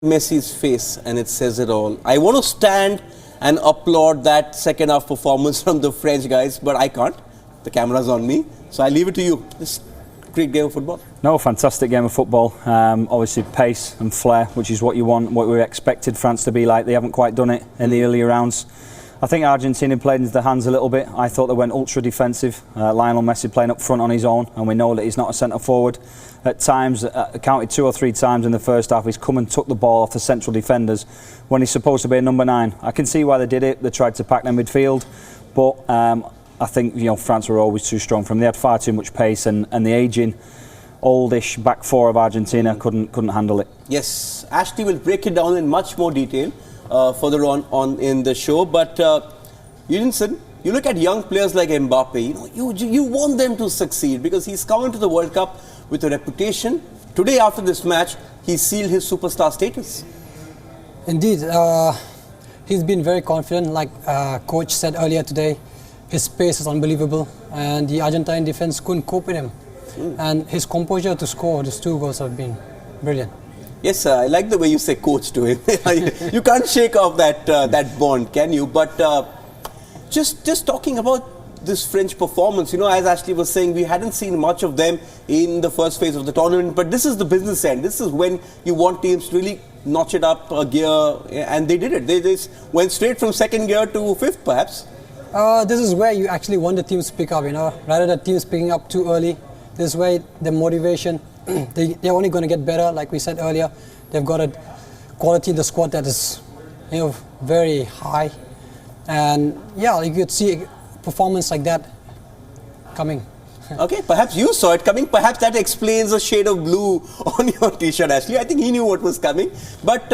Messi's face, and it says it all. I want to stand and applaud that second half performance from the French guys, but I can't. The camera's on me, so I leave it to you. This great game of football. No, fantastic game of football. Obviously pace and flair, which is what you want, what we expected France to be like. They haven't quite done it in the earlier rounds. I think Argentina played into their hands a little bit. I thought they went ultra defensive. Lionel Messi playing up front on his own, and we know that he's not a centre forward. At times, counted 2 or 3 times in the first half, he's come and took the ball off the central defenders when he's supposed to be a number 9. I can see why they did it. They tried to pack their midfield, but I think France were always too strong for them. They had far too much pace, and the ageing, oldish back four of Argentina couldn't handle it. Yes, Ashley will break it down in much more detail further on in the show. But Eugeneson, you look at young players like Mbappe. You want them to succeed because he's come into the World Cup with a reputation. Today, after this match, he sealed his superstar status. Indeed, he's been very confident. Like coach said earlier today, his pace is unbelievable, and the Argentine defense couldn't cope with him. And his composure to score these 2 goals have been brilliant. Yes, I like the way you say coach to him. You can't shake off that bond, can you? But just talking about this French performance, as Ashley was saying, we hadn't seen much of them in the first phase of the tournament. But this is the business end. This is when you want teams to really notch it up a gear, and they did it. They just went straight from 2nd gear to 5th, perhaps. This is where you actually want the teams to pick up, rather than teams picking up too early. This is where the motivation, they're only going to get better, like we said earlier. They've got a quality in the squad that is, very high. And yeah, you could see a performance like that coming. Okay, perhaps you saw it coming. Perhaps that explains a shade of blue on your t-shirt, Ashley. I think he knew what was coming. But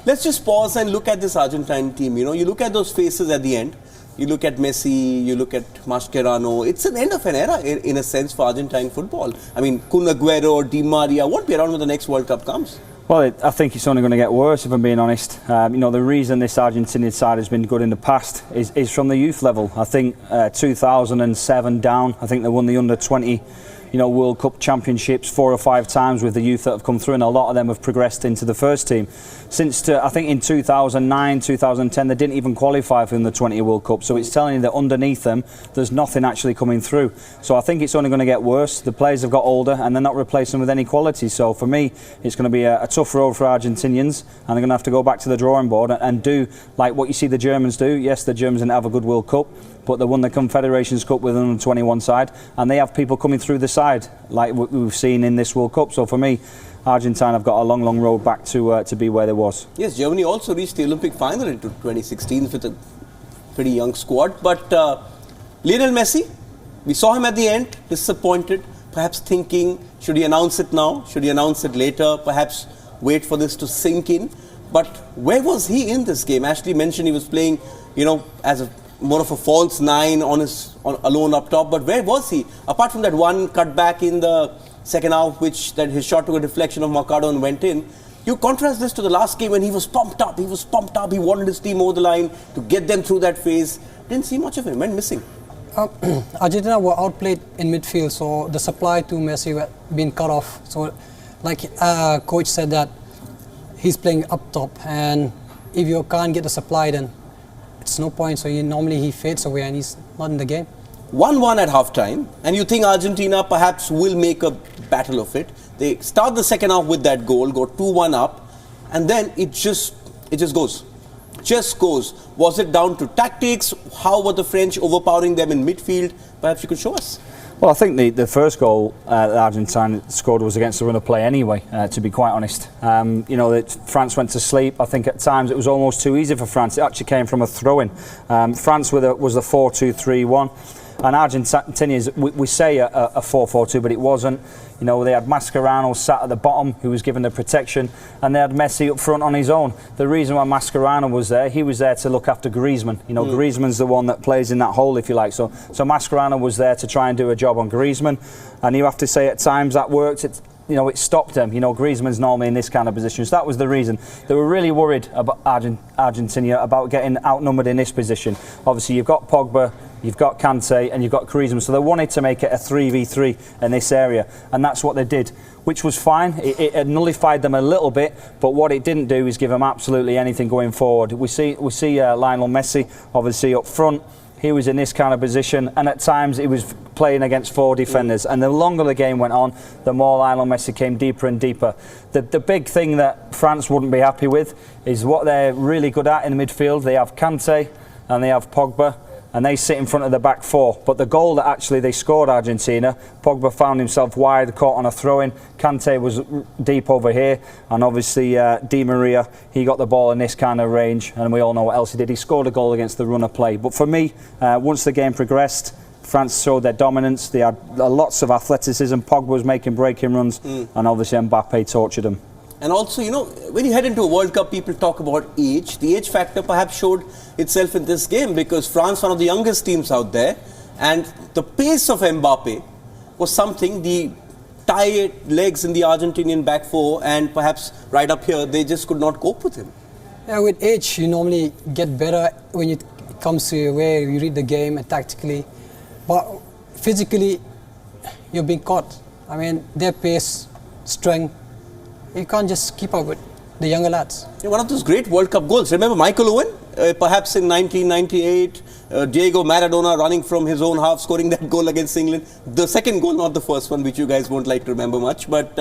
let's just pause and look at this Argentine team. You look at those faces at the end. You look at Messi, you look at Mascherano. It's an end of an era, in a sense, for Argentine football. I mean, Kun Agüero, Di Maria won't be around when the next World Cup comes. Well, I think it's only going to get worse, if I'm being honest. The reason this Argentinian side has been good in the past is from the youth level. I think 2007 down, I think they won the under-20 World Cup championships 4 or 5 times with the youth that have come through, and a lot of them have progressed into the first team. Since I think in 2009, 2010, they didn't even qualify for the 20 World Cup. So it's telling you that underneath them, there's nothing actually coming through. So I think it's only going to get worse. The players have got older, and they're not replacing with any quality. So for me, it's going to be a tough road for Argentinians, and they're going to have to go back to the drawing board and do like what you see the Germans do. Yes, the Germans didn't have a good World Cup, but they won the Confederations Cup with an under-21 side, and they have people coming through the side like we've seen in this World Cup. So for me, Argentina have got a long road back to be where they was. Yes, Germany also reached the Olympic final in 2016 with a pretty young squad. But Lionel Messi, we saw him at the end, disappointed, perhaps thinking, should he announce it now? Should he announce it later? Perhaps wait for this to sink in. But where was he in this game? Ashley mentioned he was playing, as more of a false 9 alone up top. But where was he? Apart from that one cutback in the second half, that his shot took a deflection of Mercado and went in. You contrast this to the last game when he was pumped up. He wanted his team over the line to get them through that phase. Didn't see much of him. Went missing. Argentina were outplayed in midfield, so the supply to Messi were being cut off. So, like coach said, that he's playing up top, and if you can't get the supply, then it's no point. So normally he fades away and he's not in the game. 1-1 at half-time, and you think Argentina perhaps will make a battle of it. They start the second half with that goal, go 2-1 up, and then it just goes. Just goes. Was it down to tactics? How were the French overpowering them in midfield? Perhaps you could show us. Well, I think the first goal that Argentina scored was against the run of play anyway, to be quite honest. France went to sleep. I think at times it was almost too easy for France. It actually came from a throw-in. France was the 4-2-3-1. And Argentina, we say a 4-4-2, but it wasn't. They had Mascherano sat at the bottom, who was given the protection, and they had Messi up front on his own. The reason why Mascherano was there, he was there to look after Griezmann. Griezmann's the one that plays in that hole, if you like. So Mascherano was there to try and do a job on Griezmann, and you have to say at times that worked. It stopped them. Griezmann's normally in this kind of position. So that was the reason. They were really worried about Argentina about getting outnumbered in this position. Obviously, you've got Pogba, you've got Kante, and you've got Griezmann. So they wanted to make it a 3v3 in this area, and that's what they did. which was fine. It nullified them a little bit, but what it didn't do is give them absolutely anything going forward. We see Lionel Messi obviously up front. He was in this kind of position, and at times he was playing against 4 defenders. And the longer the game went on, the more Lionel Messi came deeper and deeper. The big thing that France wouldn't be happy with is what they're really good at in the midfield. They have Kante and they have Pogba, and they sit in front of the back 4. But the goal that actually they scored, Argentina, Pogba found himself wide, caught on a throw-in. Kante was deep over here, and obviously Di Maria, he got the ball in this kind of range, and we all know what else he did. He scored a goal against the runner play. But for me, once the game progressed, France showed their dominance. They had lots of athleticism. Pogba was making breaking runs, and obviously Mbappe tortured them. And also, you know, when you head into a World Cup, people talk about age. The age factor perhaps showed itself in this game, because France, one of the youngest teams out there, and the pace of Mbappe was something. The tired legs in the Argentinian back 4, and perhaps right up here, they just could not cope with him. Yeah, with age, you normally get better when it comes to where you read the game and tactically. But physically, you're being caught. I mean, their pace, strength, you can't just keep up with the younger lads. Yeah, one of those great World Cup goals. Remember Michael Owen? Perhaps in 1998, Diego Maradona running from his own half, scoring that goal against England. The second goal, not the first one, which you guys won't like to remember much. But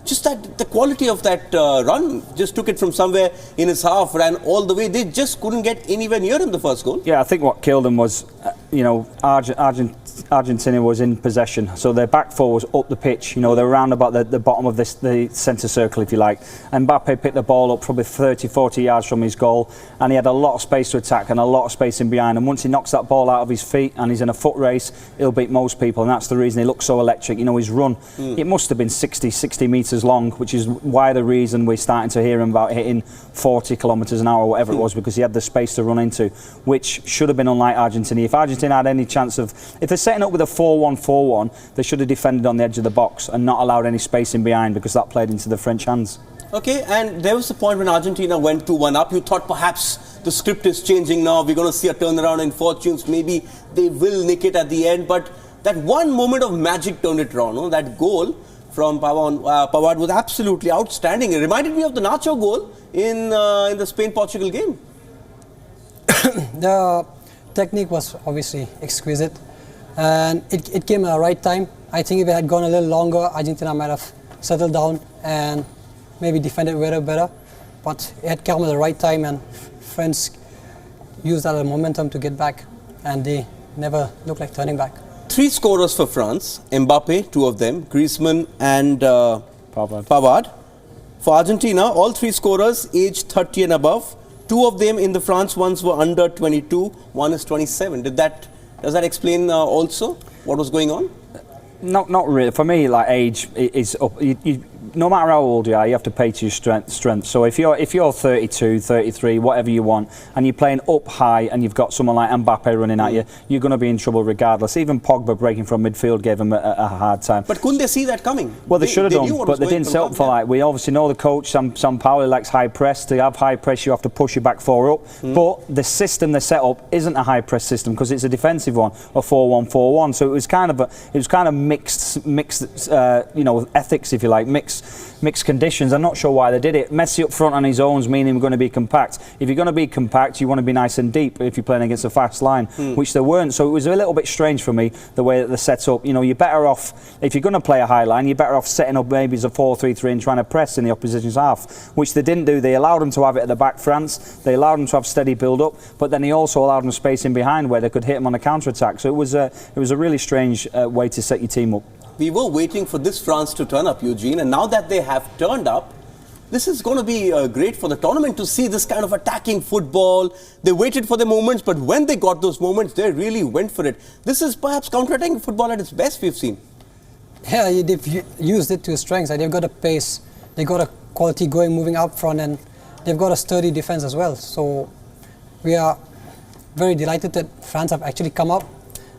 just that the quality of that run, just took it from somewhere in his half, ran all the way. They just couldn't get anywhere near him the first goal. Yeah, I think what killed them was, Argentina was in possession, so their back 4 was up the pitch. You know, they're around about the bottom of the centre circle, if you like. And Mbappe picked the ball up probably 30, 40 yards from his goal, and he had a lot of space to attack and a lot of space in behind. And once he knocks that ball out of his feet and he's in a foot race, he'll beat most people, and that's the reason he looks so electric. You know, his run, it must have been 60 metres long, which is why the reason we're starting to hear him about hitting 40 kilometres an hour or whatever it was, because he had the space to run into, which should have been unlike Argentina. If Argentina had any chance of, if they're setting up with a 4-1-4-1, they should have defended on the edge of the box and not allowed any space in behind, because that played into the French hands. Okay, and there was the point when Argentina went 2-1 up. You thought perhaps the script is changing now. We're going to see a turnaround in fortunes. Maybe they will nick it at the end. But that one moment of magic turned it around. No? That goal from Pavard was absolutely outstanding. It reminded me of the Nacho goal in the Spain-Portugal game. The technique was obviously exquisite, and it came at the right time. I think if it had gone a little longer, Argentina might have settled down and maybe defended better. But it had come at the right time, and France used that as momentum to get back, and they never looked like turning back. 3 scorers for France: Mbappe, 2 of them, Griezmann and Pavard. For Argentina, all 3 scorers aged 30 and above. 2 of them in the France ones were under 22. One is 27. Does that explain also what was going on? Not really. For me, like, age is up. No matter how old you are, you have to play to your strength. So if you're 32, 33, whatever you want, and you're playing up high, and you've got someone like Mbappe running at you, you're going to be in trouble regardless. Even Pogba breaking from midfield gave him a hard time. But couldn't they see that coming? Well, they should have done, but they didn't set up for that. We obviously know the coach, Sam Powell, likes high press. To have high press, you have to push your back 4 up. But the system they set up isn't a high press system, because it's a defensive one, a 4-1-4-1. So it was kind of mixed ethics, if you like, mixed conditions. I'm not sure why they did it. Messi up front on his own, meaning we're going to be compact. If you're going to be compact, you want to be nice and deep if you're playing against a fast line, which they weren't. So it was a little bit strange for me, the way that they set up. You know, you're better off, if you're going to play a high line, you're better off setting up maybe as a 4-3-3 and trying to press in the opposition's half, which they didn't do. They allowed them to have it at the back, France. They allowed them to have steady build-up, but then he also allowed them space in behind where they could hit him on a counter-attack. So it was a really strange way to set your team up. We were waiting for this France to turn up, Eugene, and now that they have turned up, this is going to be great for the tournament to see this kind of attacking football. They waited for the moments, but when they got those moments, they really went for it. This is perhaps counter-attacking football at its best we've seen. Yeah, they've used it to its strengths. They've got a pace, they've got a quality going, moving up front, and they've got a sturdy defense as well. So we are very delighted that France have actually come up,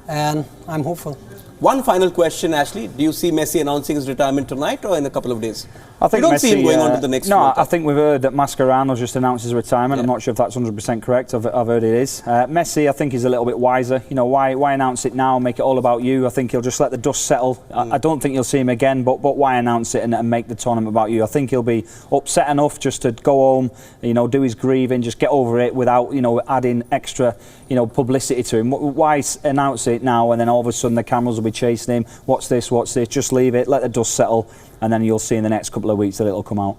and I'm hopeful. One final question, Ashley. Do you see Messi announcing his retirement tonight or in a couple of days? I think you don't Messi, see him going on to the next No, World Cup. I think we've heard that Mascherano's just announced his retirement. Yeah. I'm not sure if that's 100% correct. I've heard it is. Messi, I think, is a little bit wiser. You know, why announce it now? Make it all about you. I think he'll just let the dust settle. I don't think you'll see him again. But why announce it and make the tournament about you? I think he'll be upset enough just to go home. You know, do his grieving, just get over it without adding extra publicity to him. Why announce it now and then all of a sudden the cameras will be chasing him? What's this? Just leave it. Let the dust settle. And then you'll see in the next couple of weeks that it'll come out.